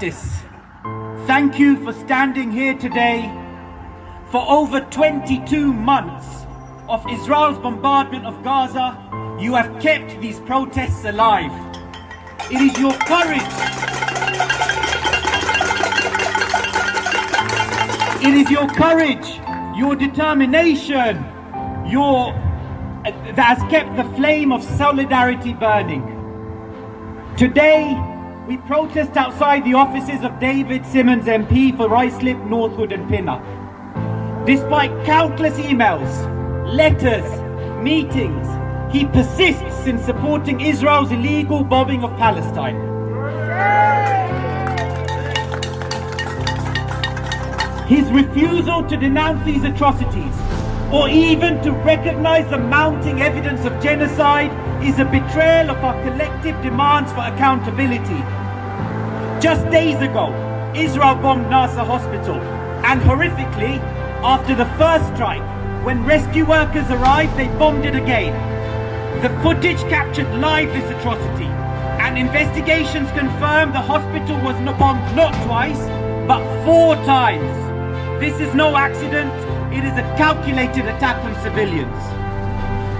justice, thank you for standing here today. For over 22 months of Israel's bombardment of Gaza, you have kept these protests alive. It is your courage. It is your courage, your determination, that has kept the flame of solidarity burning. Today, we protest outside the offices of David Simmonds MP for Ruislip, Northwood and Pinner. Despite countless emails, letters, meetings, he persists in supporting Israel's illegal bombing of Palestine. His refusal to denounce these atrocities, or even to recognize the mounting evidence of genocide, is a betrayal of our collective demands for accountability. Just days ago, Israel bombed Nasser Hospital, and horrifically, after the first strike, when rescue workers arrived, they bombed it again. The footage captured live this atrocity, and investigations confirmed the hospital was bombed not twice, but 4 times. This is no accident. It is a calculated attack on civilians.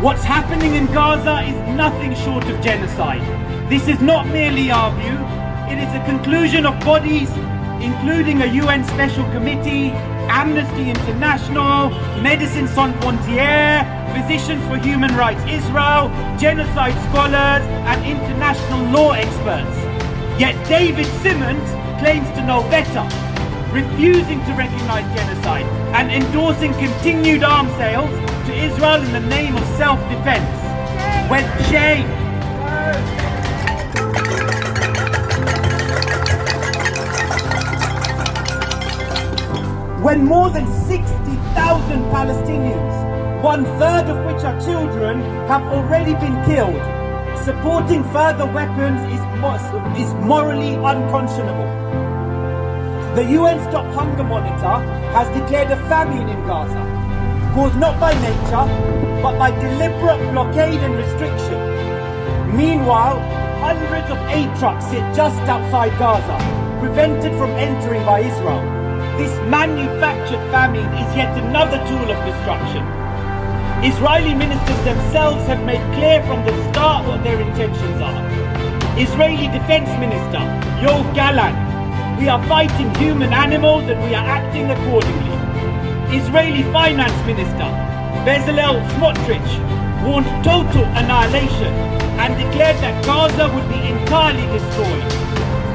What's happening in Gaza is nothing short of genocide. This is not merely our view. It is a conclusion of bodies, including a UN Special Committee, Amnesty International, Médecins Sans Frontières, Physicians for Human Rights Israel, genocide scholars, and international law experts. Yet David Simmonds claims to know better, refusing to recognize genocide and endorsing continued arms sales to Israel in the name of self-defense. When shame. When more than 60,000 Palestinians, 1/3 of which are children, have already been killed, supporting further weapons is morally unconscionable. The UN Stop Hunger Monitor has declared a famine in Gaza, caused not by nature, but by deliberate blockade and restriction. Meanwhile, hundreds of aid trucks sit just outside Gaza, prevented from entering by Israel. This manufactured famine is yet another tool of destruction. Israeli ministers themselves have made clear from the start what their intentions are. Israeli Defense Minister Yoav Gallant: "We are fighting human animals and we are acting accordingly." Israeli Finance Minister Bezalel Smotrich warned total annihilation and declared that Gaza would be entirely destroyed.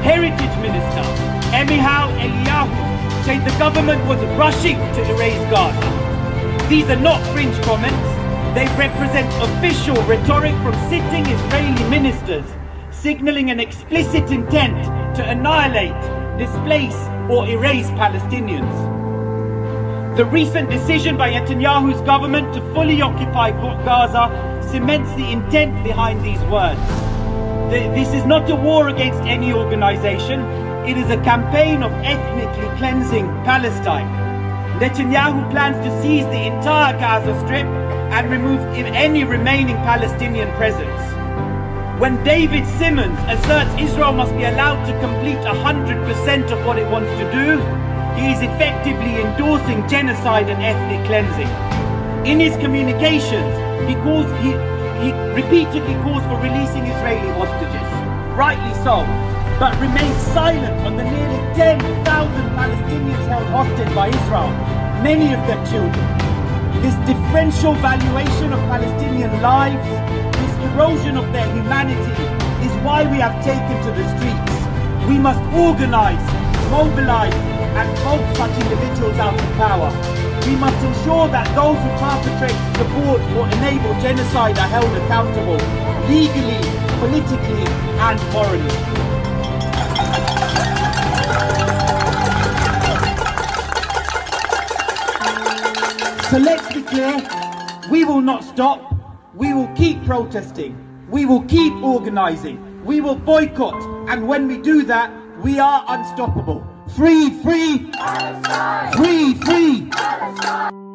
Heritage Minister Amichai Eliyahu said the government was rushing to erase Gaza. These are not fringe comments. They represent official rhetoric from sitting Israeli ministers, signaling an explicit intent to annihilate, displace or erase Palestinians. The recent decision by Netanyahu's government to fully occupy Gaza cements the intent behind these words. This is not a war against any organization. It is a campaign of ethnically cleansing Palestine. Netanyahu plans to seize the entire Gaza Strip and remove any remaining Palestinian presence. When David Simmonds asserts Israel must be allowed to complete 100% of what it wants to do, he is effectively endorsing genocide and ethnic cleansing. In his communications, he repeatedly calls for releasing Israeli hostages, rightly so, but remains silent on the nearly 10,000 Palestinians held hostage by Israel, many of them children. This differential valuation of Palestinian lives, this erosion of their humanity, is why we have taken to the streets. We must organize, mobilize, and vote such individuals out of power. We must ensure that those who perpetrate, support, or enable genocide are held accountable, legally, politically, and morally. So let's be clear, we will not stop, we will keep protesting, we will keep organizing, we will boycott, and when we do that, we are unstoppable. Free, free, Palestine! Free, free! Palestine!